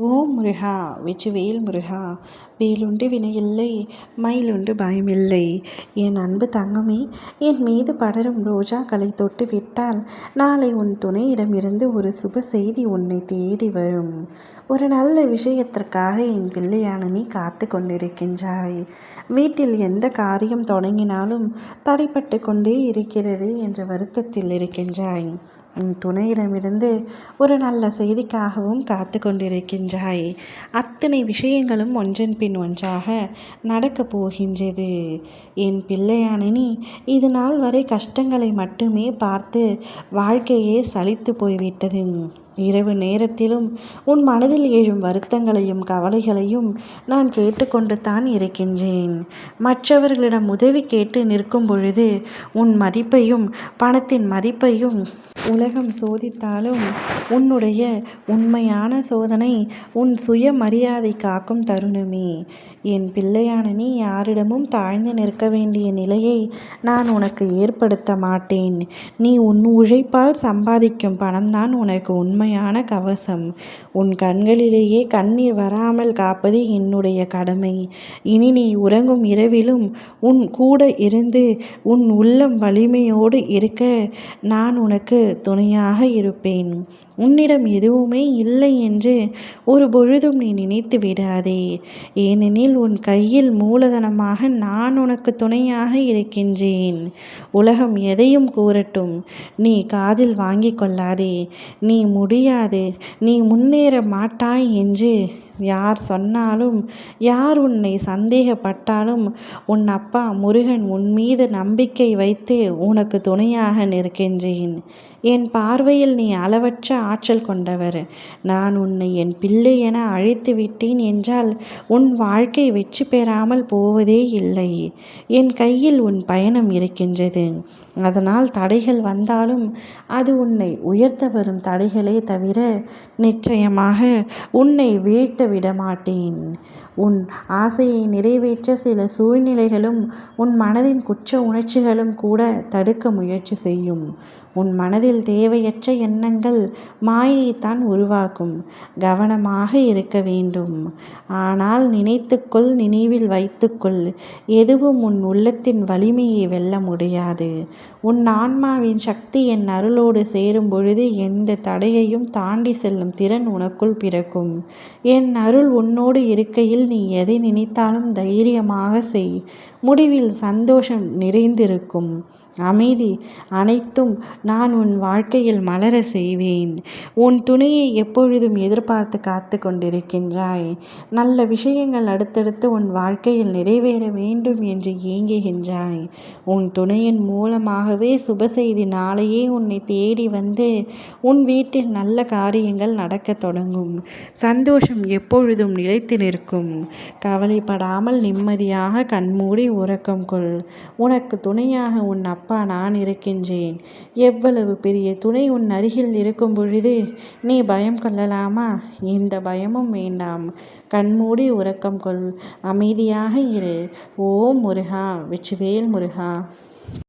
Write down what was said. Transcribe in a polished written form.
ஓம் முருகா வெற்றிவேல் முருகா. வேலுண்டு வினையில்லை, மயிலுண்டு பயமில்லை. என் அன்பு தங்கமே, என் மீது படரும் ரோஜாக்களை தொட்டு விட்டால் நாளை உன் துணையிடமிருந்து ஒரு சுப செய்தி உன்னை தேடி வரும். ஒரு நல்ல விஷயத்திற்காக என் பிள்ளையான நீ காத்து கொண்டிருக்கின்றாய். வீட்டில் எந்த காரியம் தொடங்கினாலும் தடைப்பட்டு கொண்டே இருக்கிறது என்ற வருத்தத்தில் இருக்கின்றாய். உன் துணையிடமிருந்து ஒரு நல்ல செய்திக்காகவும் காத்து கொண்டிருக்கின்றாய். அத்தனை விஷயங்களும் ஒன்றன் பின் ஒன்றாக நடக்கப் போகின்றது. என் பிள்ளையான நீ இது நாள் வரை கஷ்டங்களை மட்டுமே பார்த்து வாழ்க்கையே சலித்து போய்விட்டது. இரவு நேரத்திலும் உன் மனதில் எழும் வருத்தங்களையும் கவலைகளையும் நான் கேட்டுக்கொண்டு தான் இருக்கின்றேன். மற்றவர்களிடம் உதவி கேட்டு நிற்கும் பொழுது உன் மதிப்பையும் பணத்தின் மதிப்பையும் உலகம் சோதித்தாலும் உன்னுடைய உண்மையான சோதனை உன் சுயமரியாதை காக்கும் தருணமே. என் பிள்ளையான நீ யாரிடமும் தாழ்ந்து நிற்க வேண்டிய நிலையை நான் உனக்கு ஏற்படுத்த மாட்டேன். நீ உன் உழைப்பால் சம்பாதிக்கும் பணம்தான் உனக்கு உண்மையான கவசம். உன் கண்களிலேயே கண்ணீர் வராமல் காப்பது என்னுடைய கடமை. இனி நீ உறங்கும் இரவிலும் உன் கூட இருந்து உன் உள்ளம் வலிமையோடு இருக்க நான் உனக்கு துணையாக இருப்பேன். உன்னிடம் எதுவுமே இல்லை என்று ஒரு பொழுதும் நீ நினைத்து விடாதே. ஏனெனில் உன் கையில் மூலதனமாக நான் உனக்கு துணையாக இருக்கின்றேன். உலகம் எதையும் கூறட்டும், நீ காதில் வாங்கி கொள்ளாதே. நீ முடியாது, நீ முன்னேற மாட்டாய் என்று யார் சொன்னாலும், யார் உன்னை சந்தேகப்பட்டாலும் உன் அப்பா முருகன் உன் மீது நம்பிக்கை வைத்து உனக்கு துணையாக நிற்கின்றேன். என் பார்வையில் நீ அளவற்ற ஆற்றல் கொண்டவர். நான் உன்னை என் பிள்ளை என அழைத்து விட்டேன் என்றால் உன் வாழ்க்கை வெற்றி பெறாமல் போவதே இல்லை. என் கையில் உன் பயணம் இருக்கின்றது. அதனால் தடைகள் வந்தாலும் அது உன்னை உயர்த்த வரும் தடைகளே தவிர நிச்சயமாக உன்னை வீழ்த்த விடமாட்டேன். உன் ஆசையை நிறைவேற்ற சில சூழ்நிலைகளும் உன் மனதின் குற்ற உணர்ச்சிகளும் கூட தடுக்க முயற்சி செய்யும். உன் மனதில் தேவையற்ற எண்ணங்கள் மாயைத்தான் உருவாக்கும். கவனமாக இருக்க வேண்டும். ஆனால் நினைத்துக்கொள், நினைவில் வைத்துக்கொள், எதுவும் உன் உள்ளத்தின் வலிமையை வெல்ல முடியாது. உன் ஆன்மாவின் சக்தி என் அருளோடு சேரும் பொழுது எந்த தடையையும் தாண்டி செல்லும் திறன் உனக்குள் பிறக்கும். என் அருள் உன்னோடு இருக்கையில் நீ எதை நினைத்தாலும் தைரியமாக செய். முடிவில் சந்தோஷம் நிறைந்திருக்கும். அமைதி அனைத்தும் நான் உன் வாழ்க்கையில் மலர செய்வேன். உன் துணையை எப்பொழுதும் எதிர்பார்த்து காத்து கொண்டிருக்கின்றாய். நல்ல விஷயங்கள் அடுத்தடுத்து உன் வாழ்க்கையில் நிறைவேற வேண்டும் என்று ஏங்குகின்றாய். உன் துணையின் மூலமாகவே சுப செய்தி நாளையே உன்னை தேடி வந்து உன் வீட்டில் நல்ல காரியங்கள் நடக்க தொடங்கும். சந்தோஷம் எப்பொழுதும் நிலைத்து நிற்கும். கவலைப்படாமல் நிம்மதியாக கண்மூடி உறக்கம் கொள். உனக்கு துணையாக உன் அப்பா நான் இருக்கின்றேன். எவ்வளவு பெரிய துணை உன் அருகில் இருக்கும் பொழுது நீ பயம் கொள்ளலாமா? எந்த பயமும் வேண்டாம். கண்மூடி உறக்கம் கொள். அமைதியாக இரு. ஓம் முருகா வெற்றிவேல் முருகா.